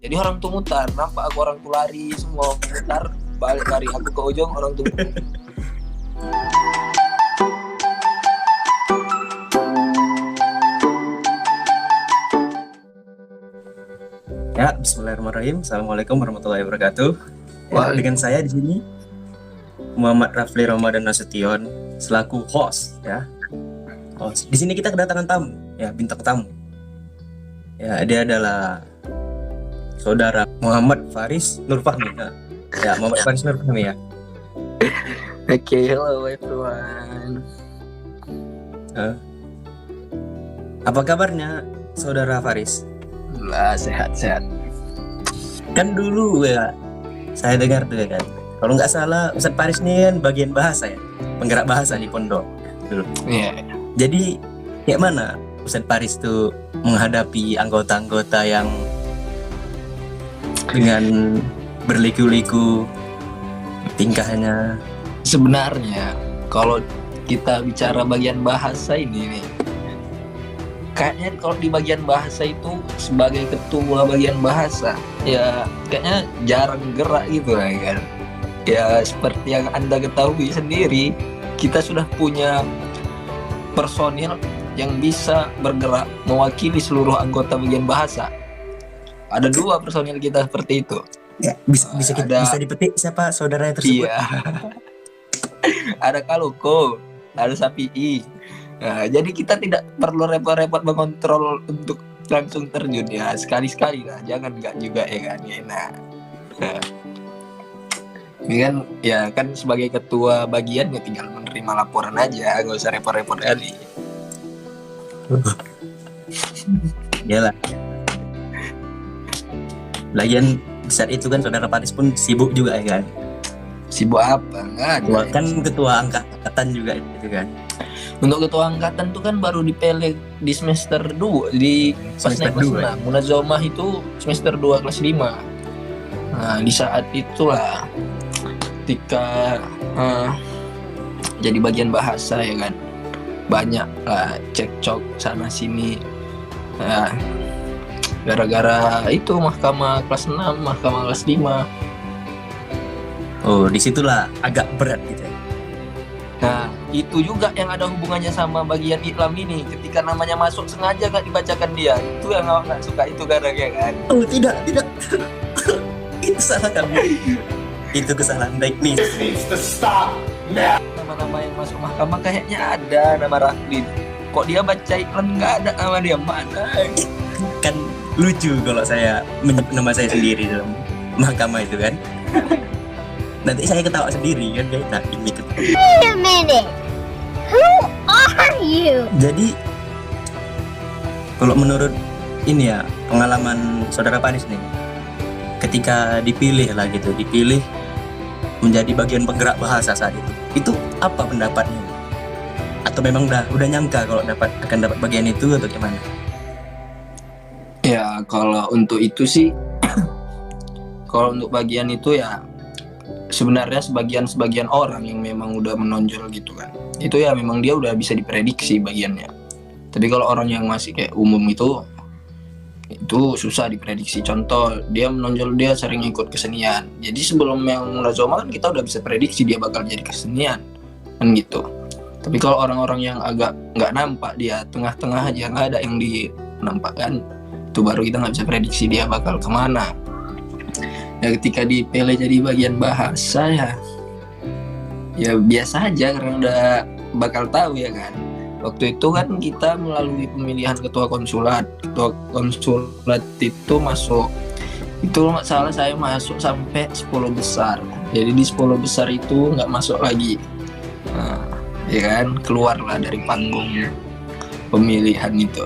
Jadi orang tuh mutar, nampak aku orang tuh lari semua mutar, balik lari aku ke ujung orang tuh. Ya, Bismillahirrahmanirrahim. Assalamualaikum warahmatullahi wabarakatuh. Ya, dengan saya di sini Muhammad Rafli Ramadan Nasution selaku host ya. Host. Di sini kita kedatangan tamu, ya, bintang tamu. Ya, dia adalah saudara Muhammad Faris Nurfahmi. Ya, Muhammad Faris Nurfahmi ya. Okay, hello everyone. Apa kabarnya saudara Faris? Lah, sehat-sehat. Kan dulu ya saya dengar tuh ya kan, kalau nggak salah Ustadz Faris ini kan bagian bahasa ya, penggerak bahasa di pondok dulu. Iya. Jadi kayak mana Ustadz Faris tuh menghadapi anggota-anggota yang dengan berliku-liku tingkahnya? Sebenarnya kalau kita bicara bagian bahasa ini nih, kayaknya kalau di bagian bahasa itu sebagai ketua bagian bahasa ya kayaknya jarang gerak gitu lah kan. Ya seperti yang Anda ketahui sendiri, kita sudah punya personil yang bisa bergerak mewakili seluruh anggota bagian bahasa. Ada 2 personil kita seperti itu. Ya, bisa dipetik siapa saudaranya tersebut? Iya. Ada Kaloko, ada Sapii. Nah, jadi kita tidak perlu repot-repot mengontrol untuk langsung terjun ya, sekali-sekali lah, jangan enggak juga ya kan, ya enak. Nah, ini kan ya kan sebagai ketua bagian ya tinggal menerima laporan aja, nggak usah repot-repot kali. Iyalah. Lagian saat itu kan saudara Faris pun sibuk juga ya kan. Sibuk apa? Nggak ada. Wah, kan ketua angkatan juga itu kan. Untuk ketua angkatan tuh kan baru dipilih di semester 2 di pas naik kelas 6. Munazomah itu semester 2 kelas 5. Nah, di saat itulah ketika jadi bagian bahasa ya kan, banyak lah cekcok sana sini. Nah, gara-gara itu mahkamah kelas 6, mahkamah kelas 5. Oh, disitulah agak berat gitu ya. Nah, itu juga yang ada hubungannya sama bagian iklam ini. Ketika namanya masuk sengaja nggak dibacakan dia. Itu yang awak nggak suka itu gara-gara kan. Oh, tidak. Itu salah kamu. Itu kesalahan teknis. Nama-nama yang masuk mahkamah kayaknya ada nama Rafli. Kok dia baca iklan nggak ada nama dia, mana? Kan lucu kalau saya menyebut nama saya sendiri dalam mahkamah itu kan. Nanti saya ketawa sendiri kan, kayak tak ini. Wait a minute, who are you? Jadi kalau menurut ini ya pengalaman saudara Faris nih, ketika dipilih menjadi bagian penggerak bahasa saat itu apa pendapatnya? Atau memang udah nyangka kalau akan dapat bagian itu atau gimana? Ya kalau untuk itu sih, kalau untuk bagian itu ya sebenarnya sebagian orang yang memang udah menonjol gitu kan, itu ya memang dia udah bisa diprediksi bagiannya. Tapi kalau orang yang masih kayak umum itu susah diprediksi. Contoh, dia menonjol, dia sering ikut kesenian, jadi sebelum yang Munazomah kan kita udah bisa prediksi dia bakal jadi kesenian kan gitu. Tapi kalau orang-orang yang agak nggak nampak, dia tengah-tengah aja, nggak ada yang dinampakkan, itu baru kita nggak bisa prediksi dia bakal kemana. Ya ketika dipilih jadi bagian bahasa ya biasa aja karena udah bakal tahu ya kan. Waktu itu kan kita melalui pemilihan ketua konsulat itu masuk, itu nggak salah saya masuk sampai 10 besar. Jadi di 10 besar itu nggak masuk lagi. Nah, ya kan, keluarlah dari panggung pemilihan itu.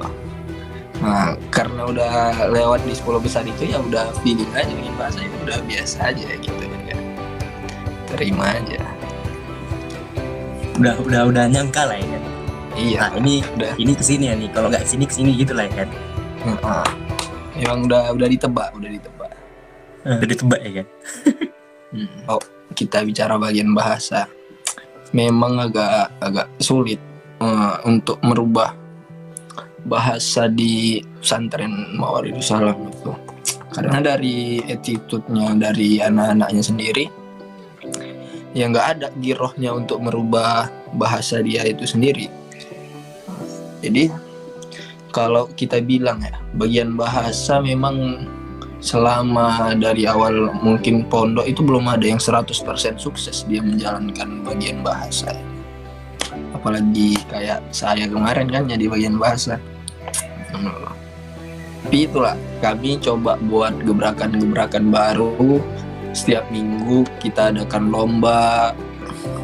Nah, karena udah lewat di 10 besar itu ya udah feeling aja dengan bahasa itu udah biasa aja gitu ya. Terima aja. Udah nyangka lah ya kan. Iya. Nah, ini kesini ya nih. Kalau nggak kesini gitu lah ya kan. Emang udah ditebak. Udah ditebak ya kan. Oh, kita bicara bagian bahasa. Memang agak sulit untuk merubah bahasa di pesantren Mawaridus Salam itu, Karena dari attitude-nya dari anak-anaknya sendiri, ya nggak ada girohnya untuk merubah bahasa dia itu sendiri. Jadi kalau kita bilang ya, bagian bahasa memang selama dari awal mungkin pondok itu belum ada yang 100% sukses dia menjalankan bagian bahasa. Apalagi kayak saya kemarin kan jadi bagian bahasa. Tapi itulah, kami coba buat gebrakan-gebrakan baru. Setiap minggu kita adakan lomba.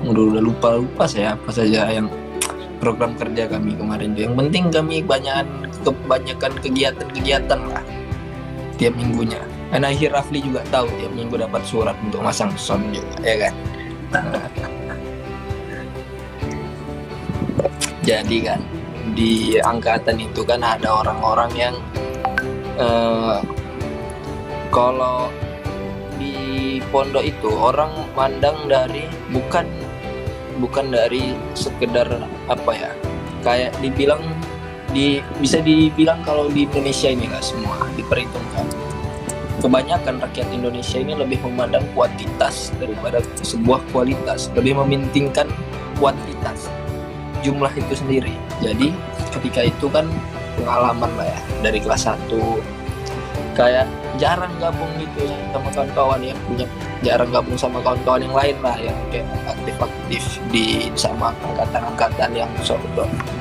Udah lupa saya apa saja yang program kerja kami kemarin itu. Yang penting kami kebanyakan kegiatan lah tiap minggunya. Dan akhir Rafli juga tahu tiap minggu dapat surat untuk masang sound juga, ya kan. Jadi kan di angkatan itu kan ada orang-orang yang kalau di pondok itu orang mandang dari bukan dari sekedar apa ya, kayak bisa dibilang kalau di Indonesia ini lah semua diperhitungkan. Kebanyakan rakyat Indonesia ini lebih memandang kuantitas daripada sebuah kualitas, lebih mementingkan kuantitas, jumlah itu sendiri. Jadi ketika itu kan pengalaman lah ya, dari kelas 1 kayak jarang gabung gitu sama kawan-kawan yang punya, jarang gabung sama kawan-kawan yang lain lah yang kayak aktif-aktif di sama angkatan-angkatan yang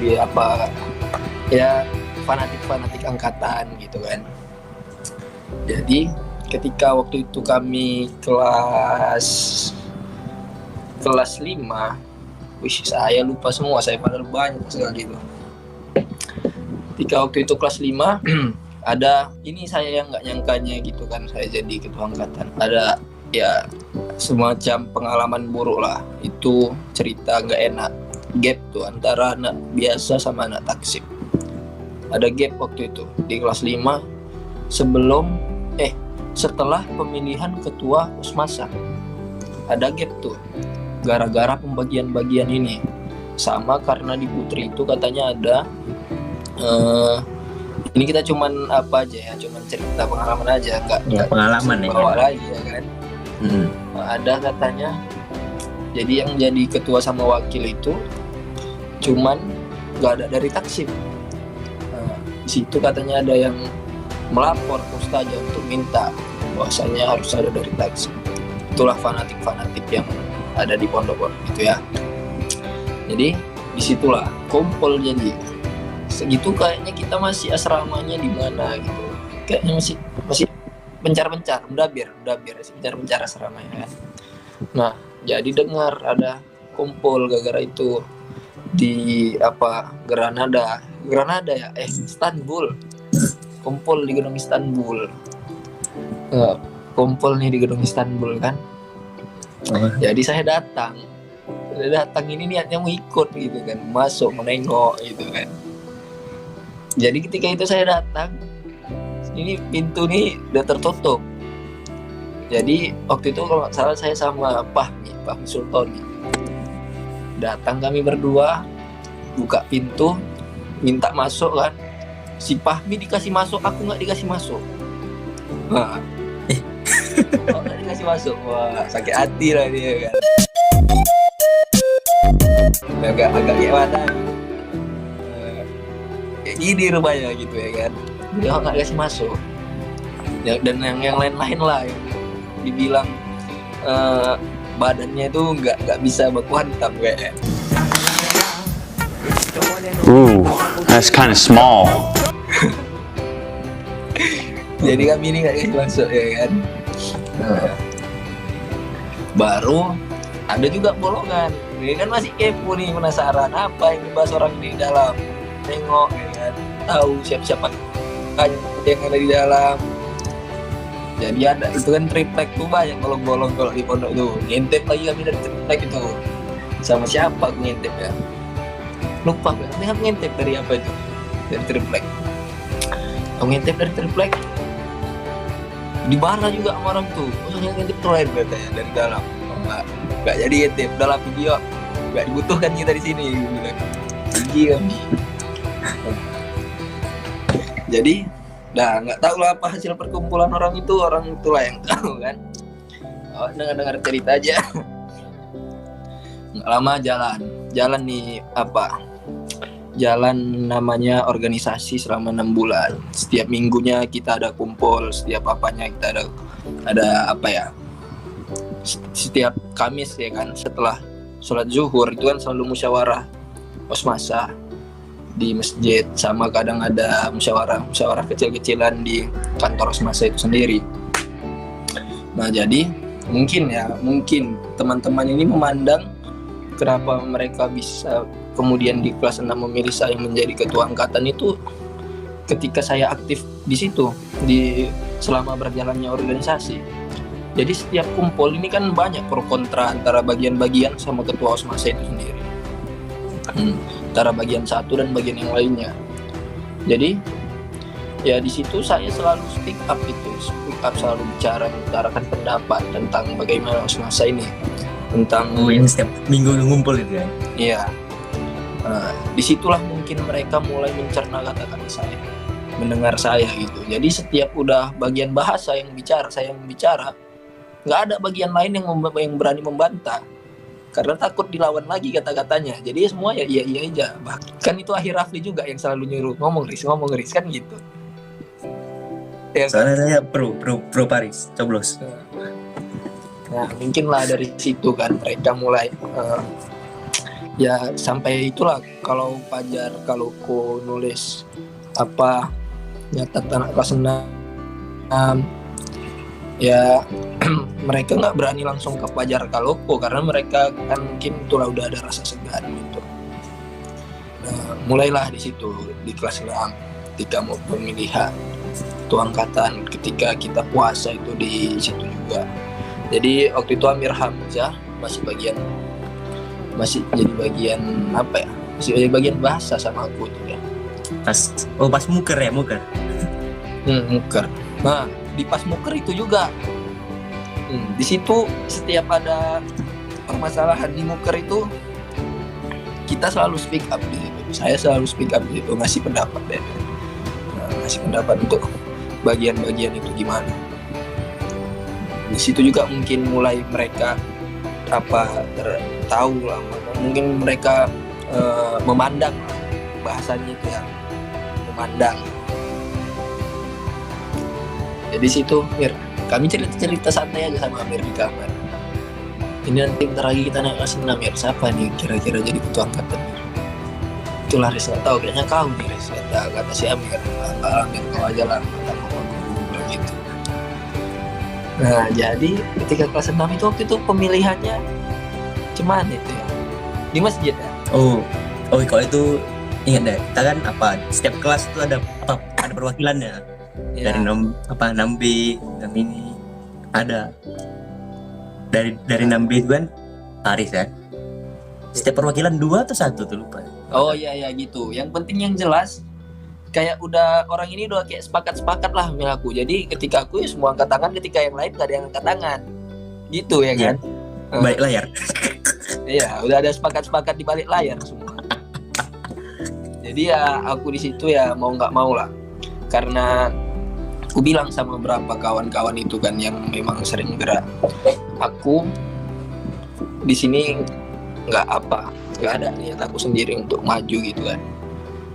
di apa ya, fanatik angkatan gitu kan. Jadi ketika waktu itu kami kelas 5, saya lupa semua, saya padahal banyak sekali itu. Ketika waktu itu kelas 5 ada, ini saya yang nggak nyangkanya gitu kan, saya jadi ketua angkatan. Ada ya semacam pengalaman buruk lah, itu cerita nggak enak, gap tuh antara anak biasa sama anak taksib. Ada gap waktu itu di kelas 5 setelah pemilihan ketua Usmasa. Ada gap tuh gara-gara pembagian-bagian ini. Sama karena di Putri itu katanya ada ini kita cuman apa aja ya, cuman cerita pengalaman aja, nggak pengalaman ya bawa lagi ya kan. Ada katanya, jadi yang jadi ketua sama wakil itu cuman nggak ada dari taksib. Di situ katanya ada yang melapor ke ustazah untuk minta bahwasanya harus ada dari taksib. Itulah fanatik yang ada di pondok gitu ya. Jadi disitulah kumpul, jadi segitu kayaknya kita masih asramanya di mana gitu, kayaknya masih pencar-pencar, mendabir pencar asramanya kan. Nah jadi dengar ada kumpul gara-gara itu di apa, Granada ya, Istanbul, kumpul di gedung Istanbul. Kumpul nih di gedung Istanbul kan. Jadi saya datang ini niatnya mau ikut gitu kan, masuk menengok gitu kan. Jadi ketika itu saya datang, ini pintu nih udah tertutup. Jadi waktu itu kalau nggak salah saya sama Fahmi Sultoni. Datang kami berdua, buka pintu, minta masuk kan. Si Fahmi dikasih masuk, aku nggak dikasih masuk. Nah, nggak dikasih masuk, wah sakit hati lah dia kan. Agak gimana? Kayak gini rupanya gitu ya kan. Dia nggak dikasih masuk. Dan yang lain-lain lah yang dibilang badannya itu nggak bisa baku hantam kayak. That's kind of small. Jadi kami ini nggak dikasih masuk ya kan. Baru ada juga bolongan. Ini kan masih kepo nih, penasaran apa yang dibahas orang di dalam. Tengok ya kan, tahu siapa yang ada di dalam. Jadi ada itu kan triplek tuh, banyak bolong-bolong kalau di pondok tuh. Ngintip lagi kami dari triplek itu. Sama siapa aku ngintip ya? Lupa kan? Ini ngintip dari apa itu? Dari triplek. Aku ngintip dari triplek. Dibarah juga sama orang tuh. Yang ngintip terakhir katanya dari dalam. Nggak jadi ngintip dalam video. Nggak dibutuhkan kita di sini. Gigi kami. Jadi Nah, nggak tahu lah apa hasil perkumpulan orang itulah yang tahu kan. Oh, dengar cerita aja. Nggak lama jalan nih jalan namanya organisasi selama 6 bulan. Setiap minggunya kita ada kumpul, setiap apanya kita ada setiap Kamis ya kan, setelah sholat zuhur itu kan selalu musyawarah osmasa di masjid, sama kadang ada musyawarah kecil-kecilan di kantor osmasa itu sendiri. Nah jadi mungkin teman-teman ini memandang kenapa mereka bisa kemudian di kelas 6 memilih saya menjadi ketua angkatan itu ketika saya aktif di situ selama berjalannya organisasi. Jadi setiap kumpul ini kan banyak pro kontra antara bagian-bagian sama ketua osmasa itu sendiri. Antara bagian satu dan bagian yang lainnya. Jadi ya di situ saya selalu speak up selalu bicara, mengutarakan pendapat tentang bagaimana osmasa ini, tentang yang setiap minggu ngumpul itu ya. Iya. Disitulah mungkin mereka mulai mencerna kata-kata saya, mendengar saya gitu. Jadi setiap udah bagian bahasa saya yang bicara, nggak ada bagian lain yang berani membantah karena takut dilawan lagi kata-katanya. Jadi semua ya iya aja. Bahkan itu Akhir Rafli juga yang selalu nyuruh ngomong Riz kan gitu. Ya, soalnya saya pro Paris coblos. Nah mungkin lah dari situ kan mereka mulai ya sampai itulah kalau Pajar kalau ku nulis nyata anak kelas 6 ya mereka nggak berani langsung ke Pajar Kaloko karena mereka kan mungkin itulah udah ada rasa segan gitu. Nah, mulailah di situ di kelas 6 ketika mau pemilihan ketua angkatan, ketika kita puasa itu di situ juga. Jadi waktu itu Amir Hamzah masih jadi bagian bahasa sama aku tuh ya. Pas muker. Muker. Nah di pas muker itu juga di situ setiap ada permasalahan di muker itu kita selalu speak up di situ. Saya selalu speak up di situ, ngasih pendapat deh. Ngasih pendapat untuk bagian-bagian itu gimana. Di situ juga mungkin mulai mereka tahu lah, mungkin mereka memandang bahasanya itu ya, memandang. Jadi situ kami cerita santai aja sama Amir di kamar. Ini nanti bentar lagi kita naik kelas 6 Mir, siapa nih kira-kira jadi ketua angkatan? Itulah Riz, nggak tahu, kayaknya kau nih Riz, kata si Amir. Amir kau aja lah, kata bilang gitu. Nah jadi ketika kelas 6 itu waktu itu pemilihannya cuman itu ya di masjid ya. Oh kalau itu ingat deh, kita kan setiap kelas itu ada perwakilannya ya. Dari 6B ini ada dari 6B itu kan Paris kan. Setiap perwakilan 2 atau 1 tuh lupa. Oh iya gitu. Yang penting yang jelas kayak udah orang ini udah kayak sepakat lah milih aku. Jadi ketika aku ya semua angkat tangan, ketika yang lain gak ada yang angkat tangan. Gitu ya kan. Balik layar. Iya, udah ada sepakat di balik layar semua. Jadi ya aku di situ ya mau nggak mau lah. Karena aku bilang sama beberapa kawan-kawan itu kan yang memang sering gerak. Aku di sini nggak ada niat aku sendiri untuk maju gitu kan.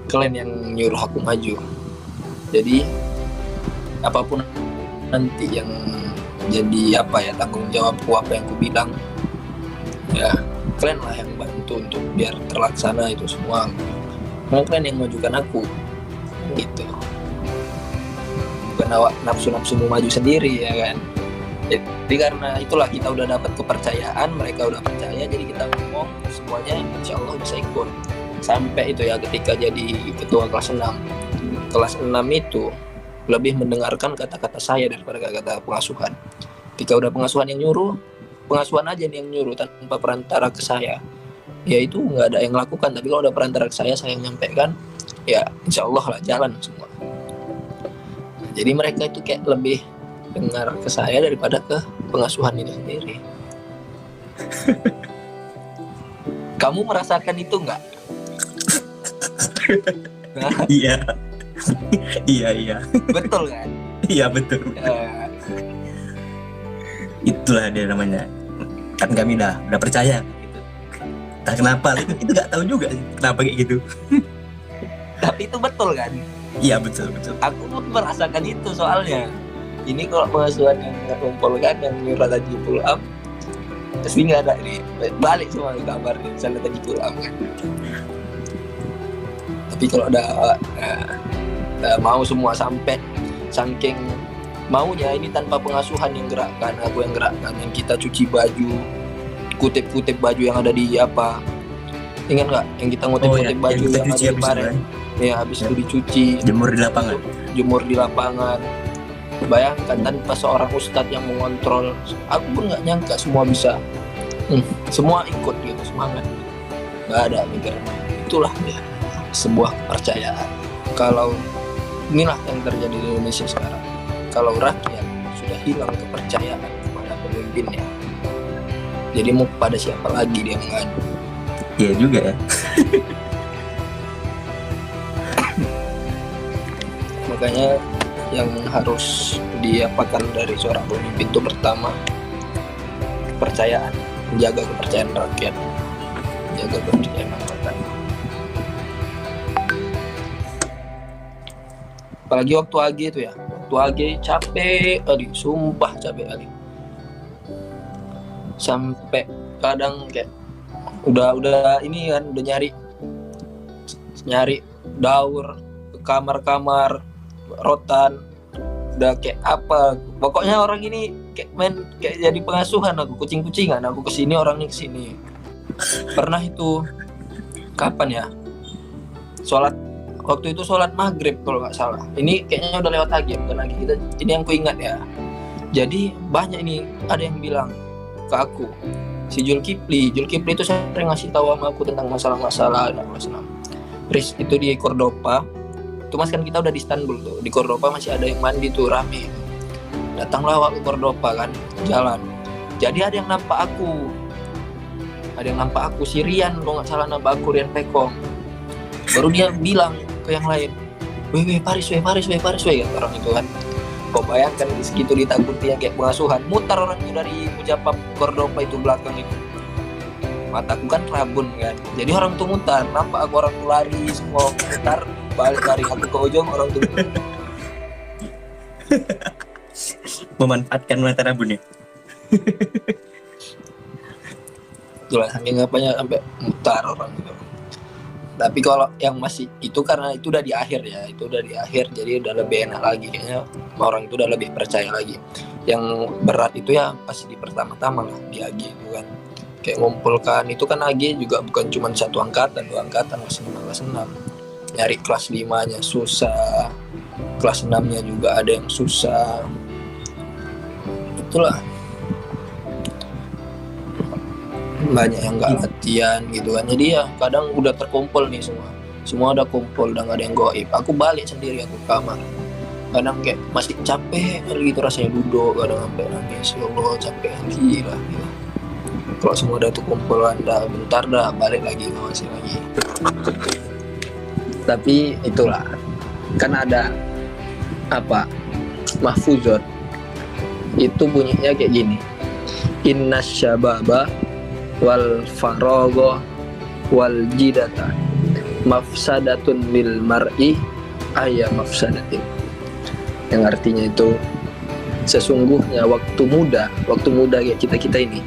Kalian yang nyuruh aku maju. Jadi apapun nanti yang jadi tanggung jawabku, apa yang aku bilang ya kalian lah yang bantu untuk biar terlaksana itu semua. Karena kalian yang majukan aku gitu. Bukan awak nafsu mau maju sendiri ya kan. Jadi karena itulah kita udah dapat kepercayaan, mereka udah percaya, jadi kita ngomong semuanya insya Allah bisa ikut. Sampai itu ya ketika jadi ketua kelas 6. Kelas 6 itu lebih mendengarkan kata-kata saya daripada kata pengasuhan. Ketika udah pengasuhan yang nyuruh, pengasuhan aja nih yang nyuruh tanpa perantara ke saya. Ya itu nggak ada yang lakukan, tapi kalau udah perantara ke saya yang nyampaikan, ya insya Allah lah jalan semua. Nah, jadi mereka itu kayak lebih dengar ke saya daripada ke pengasuhan ini sendiri. Kamu merasakan itu nggak? Iya. Iya. Betul kan? Iya betul. Itulah dia namanya. Kan kami udah percaya gitu. Entah kenapa itu nggak tahu juga sih kenapa kayak gitu. Tapi itu betul kan? Iya betul. Aku merasakan itu soalnya. Ini kalau pengasuhan yang ngumpul kan, yang nyuruh tadi pull up, terus nggak ada nih, balik semua ke kamar nih, misalnya tadi pull up kan. Tapi kalau ada mau semua sampai saking maunya ini tanpa pengasuhan yang gerakkan, aku yang gerakkan, yang kita cuci baju, kutip baju yang ada di apa, ingat nggak yang kita ngutip baju yang ada di Pare ya, habis itu dicuci, jemur di lapangan. Bayangkan tanpa seorang ustadz yang mengontrol, aku pun nggak nyangka semua bisa, semua ikut gitu, semangat, nggak ada mikir. Itulah ya sebuah kepercayaan. Kalau inilah yang terjadi di Indonesia sekarang, kalau rakyat sudah hilang kepercayaan kepada pemimpinnya, jadi mau pada siapa lagi dia mengadu? Iya juga ya. Makanya yang harus diapakan dari seorang pemimpin itu pertama kepercayaan, menjaga kepercayaan rakyat, menjaga kepercayaan masyarakat. Apalagi waktu AG itu ya, waktu AG capek kali, sumpah capek kali. Sampai kadang kayak udah ini kan, udah nyari daur ke kamar-kamar, rotan, udah kayak apa, pokoknya orang ini kayak jadi pengasuhan aku, kucing-kucingan aku kesini, orang ini kesini. Pernah itu kapan ya, waktu itu sholat maghrib kalau nggak salah, ini kayaknya udah lewat lagi, bukan lagi kita, ini yang ku ingat ya. Jadi banyak ini, ada yang bilang ke aku, si Zulkifli itu sering ngasih tahu sama aku tentang masalah-masalah Riz, itu di Cordoba itu mas, kan kita udah di Istanbul tuh, di Cordoba masih ada yang mandi tuh, rame. Datanglah waktu Cordoba kan, jalan, jadi ada yang nampak aku, si Rian kalau nggak salah, nampak aku, Rian Pekong. Baru dia bilang ke yang lain, weh Paris kata orang itu kan. Kau bayangkan segitu ditakuti yang kayak pengasuhan, mutar orang itu dari Mujapap Cordoba itu belakang itu. Mataku kan rabun kan, jadi orang tuh mutar, nampak aku, orang tuh lari semua, mutar balik lari aku ke ujung, orang tuh memanfaatkan mata rabun ya. itulah saking apanya sampai mutar orang itu. Tapi kalau yang masih itu, karena itu udah di akhir ya, jadi udah lebih enak lagi kayaknya, orang itu udah lebih percaya lagi. Yang berat itu ya pasti di pertama-tama lah, di AG itu kan, kayak ngumpulkan itu kan, AG juga bukan cuma 1 angkatan, 2 angkatan, kelas 6. Nyari kelas 5-nya susah, kelas 6-nya juga ada yang susah. Itulah, banyak yang nggak latihan gitu kan, jadi ya kadang udah terkumpul nih, semua udah kumpul, udah nggak ada yang goib, aku balik sendiri, aku ke kamar, kadang kayak masih capek gitu rasanya, duduk kadang sampai nangis, ya Allah capek gila gitu. Kalau semua udah tuh kumpulan, dah bentar dah balik lagi, masih lagi. Tapi itulah kan ada apa, mahfuzot itu bunyinya kayak gini, inna syababa wal farogo wal jidata mafsadatun bil mar'i ayya mafsadatin, yang artinya itu sesungguhnya waktu muda kayak kita ini,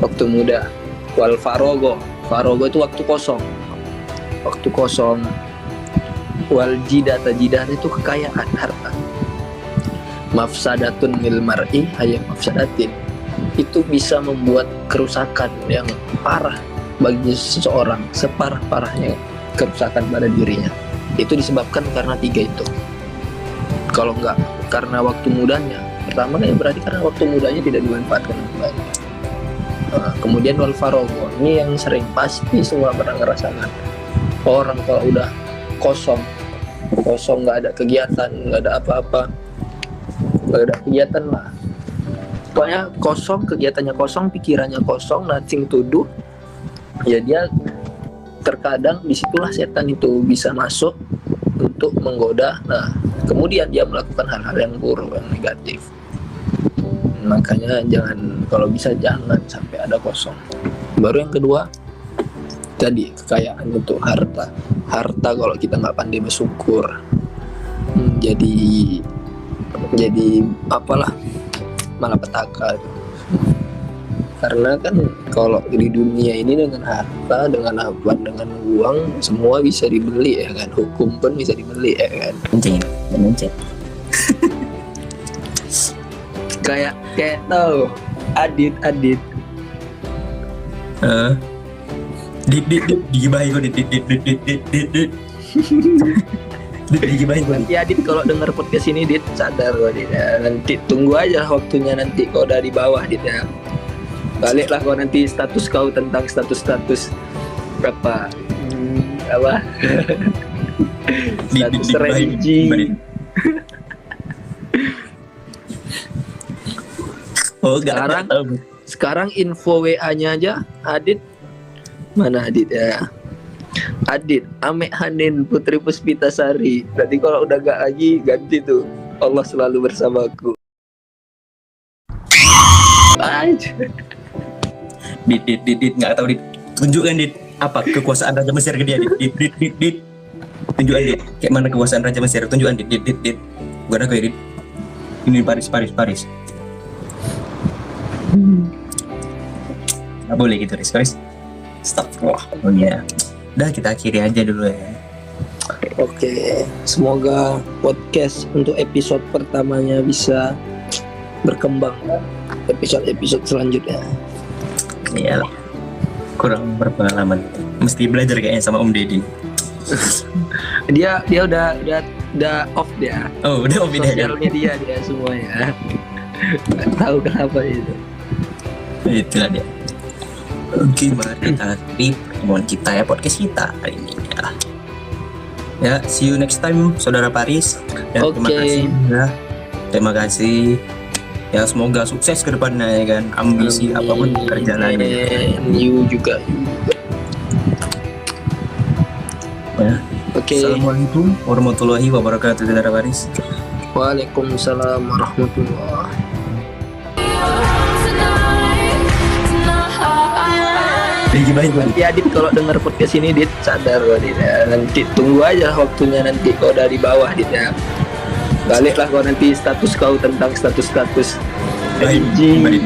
waktu muda, wal farogo itu waktu kosong, wal jidata itu kekayaan harta, mafsadatun bil mar'i ayya mafsadatin, itu bisa membuat kerusakan yang parah bagi seseorang, separah-parahnya kerusakan pada dirinya. Itu disebabkan karena 3 itu. Kalau enggak karena waktu mudanya, pertama ya berarti karena waktu mudanya tidak dimanfaatkan dengan baik. Kemudian wal farogo, ini yang sering pasti semua pernah ngerasakan. Orang kalau udah kosong, nggak ada kegiatan, nggak ada apa-apa, nggak ada kegiatan lah. Pokoknya kosong, kegiatannya kosong, pikirannya kosong, nothing to do. Ya dia terkadang disitulah setan itu bisa masuk untuk menggoda. Nah, kemudian dia melakukan hal-hal yang buruk, yang negatif. Makanya jangan, kalau bisa jangan sampai ada kosong. Baru yang kedua tadi, kekayaan itu harta. Harta kalau kita nggak pandai bersyukur, jadi apalah, malapetaka. Karena kan kalau di dunia ini dengan harta, dengan apa, dengan uang, semua bisa dibeli ya kan. Hukum pun bisa dibeli ya kan. Mencet. Kayak tahu Adit digibahin kok dit digibahin kok. nanti Adit kalau denger podcast ini Dit sadar kok Dit ya. Nanti tunggu aja waktunya, nanti kau udah di bawah Dit ya. Baliklah kau nanti status kau tentang status berapa status religi. Oh, Sekarang info WA-nya aja Adit. Mana Adit ya? Adit, Ame Hanin Putri Puspitasari. Berarti kalau udah gak lagi ganti tuh. Allah selalu bersamaku. Dit nggak tahu dit. Tunjukkan dit apa kekuasaan Raja Mesir ke dia dit. Tunjukkan dit. Kayak mana kekuasaan Raja Mesir? Tunjukkan dit. Gua nak dit. Ini Paris. Nggak boleh gitu guys. Stop. Wah, oh iya. Udah kita akhiri aja dulu ya. Oke, semoga podcast untuk episode pertamanya bisa berkembang episode selanjutnya. Iyalah, kurang berpengalaman. Mesti belajar kayaknya sama Om Deddy. Dia udah off dia. Oh, udah Om Deddy. Sosial media dia semuanya. Nggak tahu kenapa itu. Itulah dia. Oke, mari kita akhiri pertemuan kita ya, podcast kita hari ini ya. Ya, see you next time, Saudara Paris. Ya, terima kasih ya. Terima kasih. Ya, semoga sukses ke depannya ya kan. Ambisi apapun terjalannya. You juga. Ya. Oke. Assalamualaikum warahmatullahi wabarakatuh, Saudara Paris. Waalaikumsalam warahmatullahi. Nanti Adit kalau denger podcast ini Dit sadar kok Dit ya. Nanti tunggu aja waktunya, nanti kau udah di bawah Dit ya. Baliklah kau nanti status kau tentang status religi.